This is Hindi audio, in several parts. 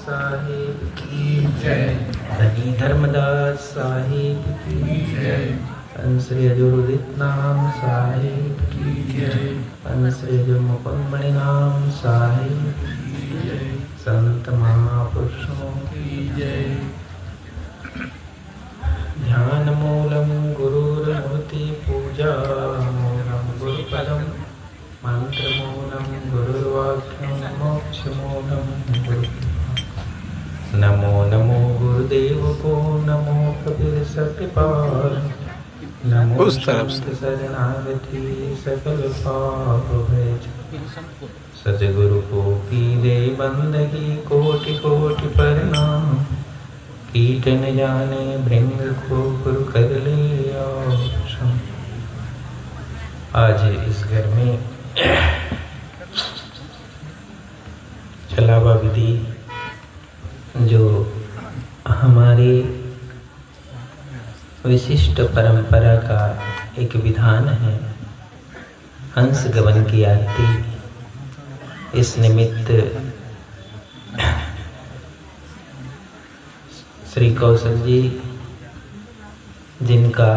साहिब की जय। धनी धर्मदास साहिब की जय। श्री अजुरुदित नाम साहिब की जय। श्री अजुर मुकुंद मणि नाम साहिब की जय। संत महापुरुषों की जय। ध्यान मूलम गुरुर्मूर्ति पूजा मूलम गुरुपदम मंत्र मूलम गुरुर्वाक्यम मोक्ष मूलम गुरु। नमो नमो गुरुदेव को नमो कबीर सतपाल। नमो संत शरणागति सकल पाप भय। सतगुरु को कीजे बंदगी कोटि कोटि प्रणाम। कीट न जाने भृंग को गुरु कर ले आश्रम। आज इस घर में छलावा विधि जो हमारी विशिष्ट परंपरा का एक विधान है, हंस गमन की आरती। इस निमित्त श्री कौशल जी, जिनका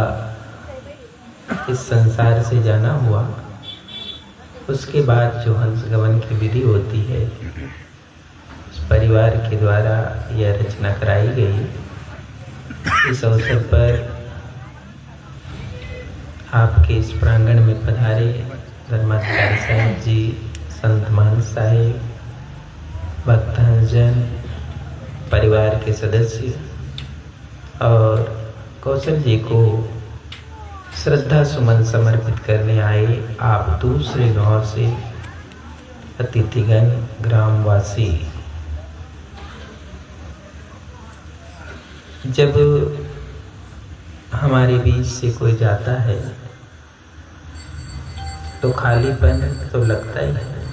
इस संसार से जाना हुआ, उसके बाद जो हंस गमन की विधि होती है, उस परिवार के द्वारा यह रचना कराई गई। इस अवसर पर आपके इस प्रांगण में पधारे धर्माधिकारी साहब जी, संत मान साहेब, भक्तजन, परिवार के सदस्य और कौशल जी को श्रद्धा सुमन समर्पित करने आए आप दूसरे गांव से अतिथिगण, ग्रामवासी। जब हमारे बीच से कोई जाता है तो खालीपन तो लगता ही है,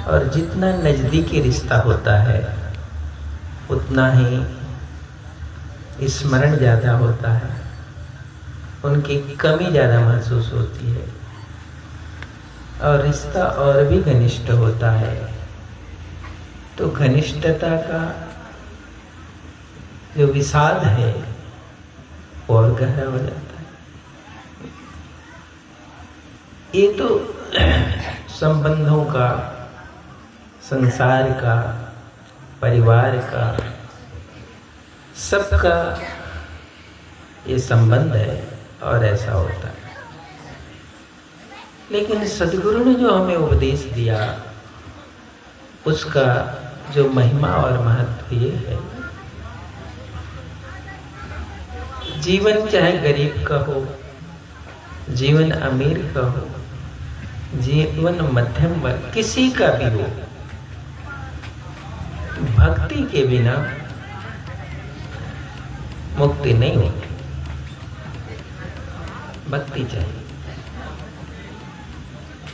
और जितना नजदीकी रिश्ता होता है उतना ही स्मरण ज़्यादा होता है, उनकी कमी ज़्यादा महसूस होती है और रिश्ता और भी घनिष्ठ होता है। तो घनिष्ठता का जो विषाद है और गहरा हो जाता है। ये तो संबंधों का, संसार का, परिवार का, सबका ये संबंध है और ऐसा होता है। लेकिन सद्गुरु ने जो हमें उपदेश दिया, उसका जो महिमा और महत्व ये है, जीवन चाहे गरीब का हो, जीवन अमीर का हो, जीवन मध्यम वर्ग, किसी का भी हो, भक्ति के बिना मुक्ति नहीं होती। भक्ति चाहिए।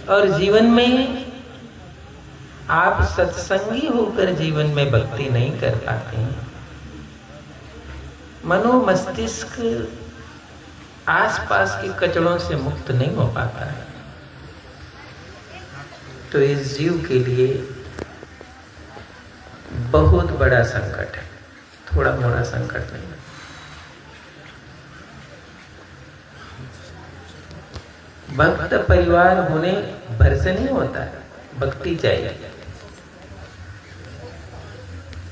और जीवन में आप सत्संगी होकर जीवन में भक्ति नहीं कर पाते हैं, मनो मस्तिष्क आसपास के कचड़ों से मुक्त नहीं हो पाता है, तो इस जीव के लिए बहुत बड़ा संकट है, थोड़ा मोड़ा संकट नहीं है। भक्त परिवार होने भर से नहीं होता है, भक्ति चाहिए,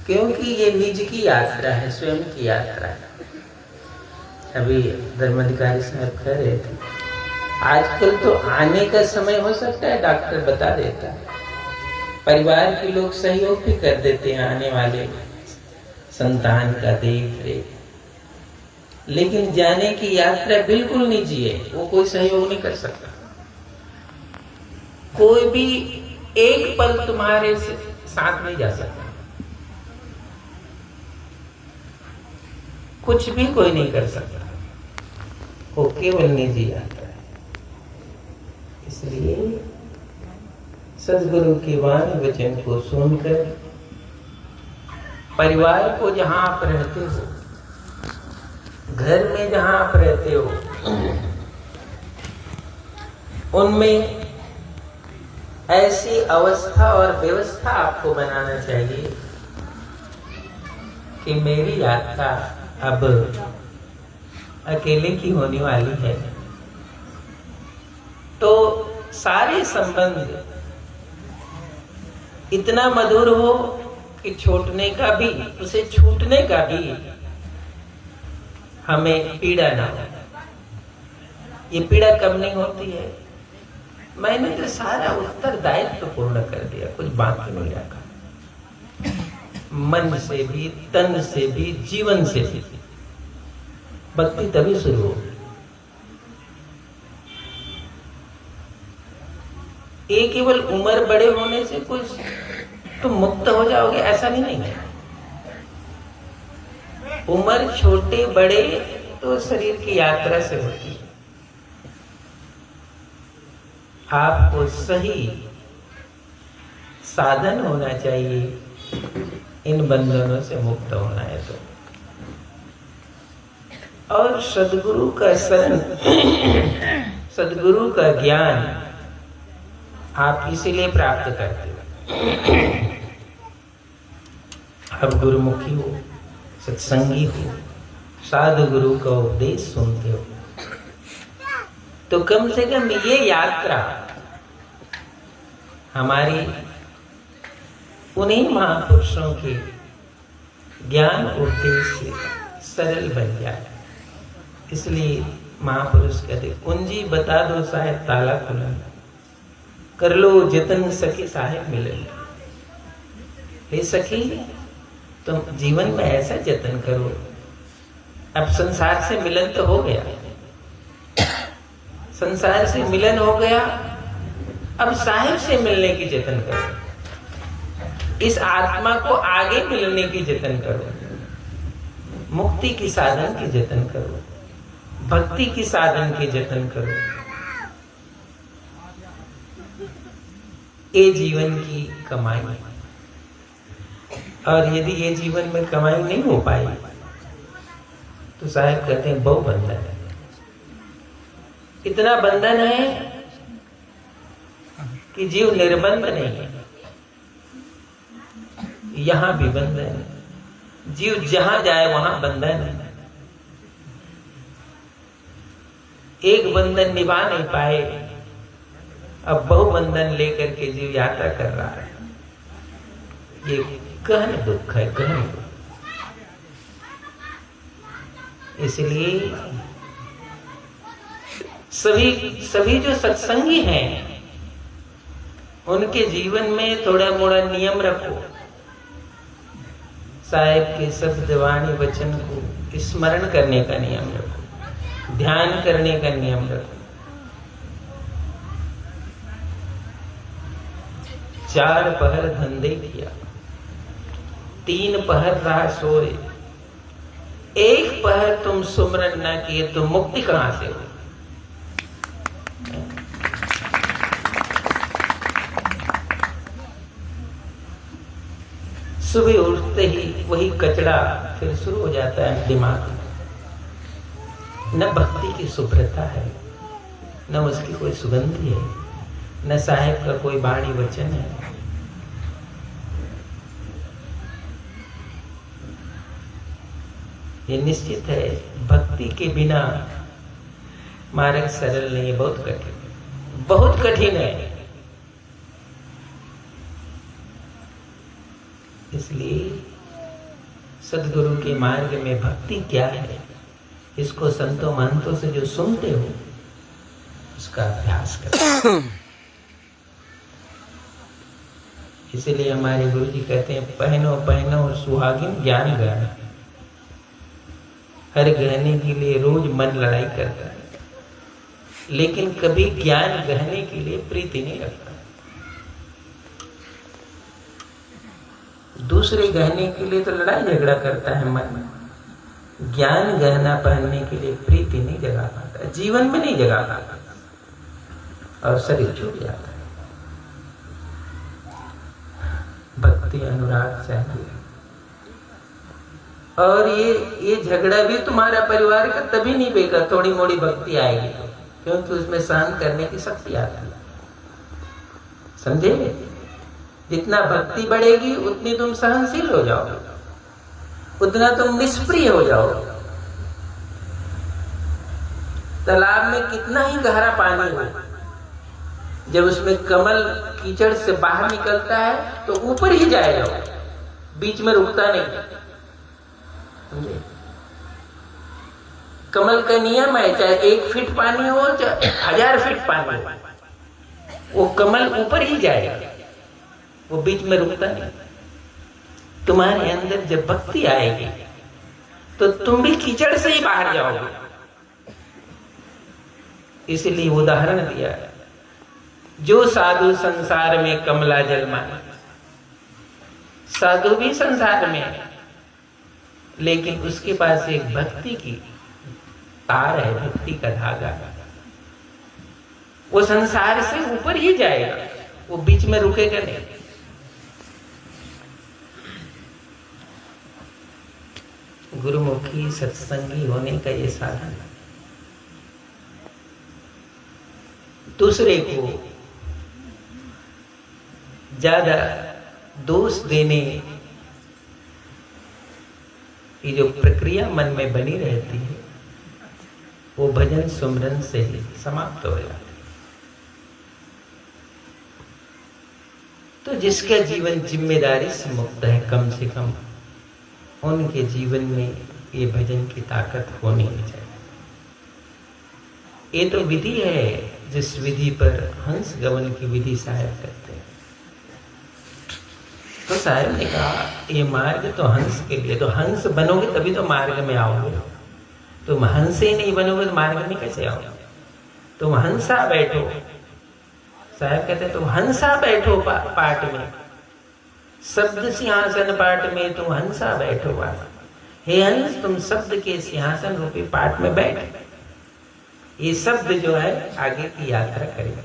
क्योंकि ये निज की यात्रा है, स्वयं की यात्रा है। अभी धर्माधिकारी साहब कह रहे थे, आजकल तो आने का समय हो सकता है, डॉक्टर बता देता है, परिवार के लोग सहयोग भी कर देते हैं आने वाले संतान का देख रेख, लेकिन जाने की यात्रा बिल्कुल निजी है, वो कोई सहयोग नहीं कर सकता। कोई भी एक पल तुम्हारे साथ नहीं जा सकता, कुछ भी कोई नहीं कर सकता, वो केवल निजी यात्रा है। इसलिए सद्गुरु की वाणी वचन को सुनकर परिवार को, जहां आप रहते हो, घर में जहां आप रहते हो, उनमें ऐसी अवस्था और व्यवस्था आपको बनाना चाहिए कि मेरी यात्रा अब अकेले की होने वाली है, तो सारे संबंध इतना मधुर हो कि छूटने का भी, उसे छूटने का भी हमें पीड़ा ना हो। ये पीड़ा कब नहीं होती है? मैंने तो सारा उत्तरदायित्व पूर्ण कर दिया, कुछ बाकी नहीं रखा। मन से भी, तन से भी, जीवन से भी। भक्ति तभी शुरू होगी। ये केवल उम्र बड़े होने से कुछ तुम मुक्त हो जाओगे ऐसा भी नहीं है। उम्र छोटे बड़े तो शरीर की यात्रा से होती है। आपको सही साधन होना चाहिए इन बंधनों से मुक्त होना है तो। और सद्गुरु का शरण, सद्गुरु का ज्ञान आप इसीलिए प्राप्त करते हो। आप गुरुमुखी हो, सत्संगी हो, साधु गुरु का उपदेश सुनते हो, तो कम से कम ये यात्रा हमारी उन्हीं महापुरुषों के ज्ञान उपदेश से सरल बन जाए। इसलिए महापुरुष कहते, कुंजी बता दो साहेब ताला खुला, कर लो जतन सखी साहेब मिले। हे सखी, तुम जीवन में ऐसा जतन करो, अब संसार से मिलन तो हो गया, संसार से मिलन हो गया, अब साहिब से मिलने की जतन करो। इस आत्मा को आगे मिलने की जतन करो, मुक्ति की साधन की जतन करो, भक्ति की साधन की जतन करो। ये जीवन की कमाई है। और यदि ये जीवन में कमाई नहीं हो पाई तो साहब कहते हैं बहु बंधन है। इतना बंधन है कि जीव निर्बंध नहीं है। यहां भी बंधन है, जीव जहां जाए वहां बंधन है। एक बंधन निभा नहीं पाए, अब बहु बंधन लेकर के जीव यात्रा कर रहा है। ये गहन दुख है, गहन दुख। इसलिए सभी जो सत्संगी हैं उनके जीवन में थोड़ा मोड़ा नियम रखो। साहिब के शब्द वाणी वचन को स्मरण करने का नियम रखो, ध्यान करने का नियम रखो। 4 पहर धंधे किया, 3 पहर रहा सोए, 1 पहर तुम सुमरन न किए तो मुक्ति कहां से हो? सुबह उठते ही वही कचड़ा फिर शुरू हो जाता है दिमाग में। न भक्ति की शुभ्रता है, न उसकी कोई सुगंधी है, न साहिब का कोई वाणी वचन है। ये निश्चित है, भक्ति के बिना मार्ग सरल नहीं है, बहुत कठिन है, बहुत कठिन है। इसलिए सद्गुरु के मार्ग में भक्ति क्या है, इसको संतों महंतों से जो सुनते हो उसका अभ्यास करो। इसीलिए हमारे गुरु जी कहते हैं, पहनो पहनो सुहागिन ज्ञान गहना। हर गहने के लिए रोज मन लड़ाई करता है, लेकिन कभी ज्ञान गहने के लिए प्रीति नहीं रखता। दूसरे गहने के लिए तो लड़ाई झगड़ा करता है मन में, ज्ञान गहना पहनने के लिए प्रीति नहीं जगा पाता, जीवन में नहीं जगा पाता और शरीर छूट जाता है। भक्ति अनुराग चाहिए। और ये झगड़ा भी तुम्हारा परिवार का तभी नहीं बेगा, थोड़ी मोड़ी भक्ति आएगी तो, क्योंकि उसमें सहन करने की शक्ति आती है। समझे? जितना भक्ति बढ़ेगी उतनी तुम सहनशील हो जाओगे। उतना तुम निष्प्रिय हो जाओ। तालाब में कितना ही गहरा पानी हो, जब उसमें कमल कीचड़ से बाहर निकलता है तो ऊपर ही जाएगा, बीच में रुकता नहीं। समझे? कमल का नियम है, चाहे 1 फीट पानी हो चाहे 1000 फीट पानी हो, वो कमल ऊपर ही जाएगा, वो बीच में रुकता नहीं। तुम्हारे अंदर जब भक्ति आएगी तो तुम भी कीचड़ से ही बाहर जाओगे। इसलिए उदाहरण दिया, जो साधु संसार में कमला जल माने। साधु भी संसार में है, लेकिन उसके पास एक भक्ति की तार है, भक्ति का धागा। वो संसार से ऊपर ही जाएगा, वो बीच में रुकेगा नहीं। गुरुमुखी सत्संगी होने का ये साधन है। दूसरे को ज्यादा दोष देने की जो प्रक्रिया मन में बनी रहती है, वो भजन सुमरन से ही समाप्त हो जाती है। तो जिसका जीवन जिम्मेदारी से मुक्त है, कम से कम उनके जीवन में ये भजन की ताकत होनी चाहिए। ये तो विधि है, जिस विधि पर हंस गवन की विधि साहब करते हैं। तो साहब ने कहा ये मार्ग तो हंस के लिए, तो हंस बनोगे तभी तो मार्ग में आओगे। तुम हंस ही नहीं बनोगे तो मार्ग में कैसे आओगे? तुम हंसा बैठो। साहब कहते तुम हंसा बैठो पाठ में, शब्द सिंहासन पाठ में तुम हंसा बैठो। हे हंस, तुम शब्द के सिंहासन रूपी पाठ में बैठ। ये शब्द जो है आगे की यात्रा करेगा।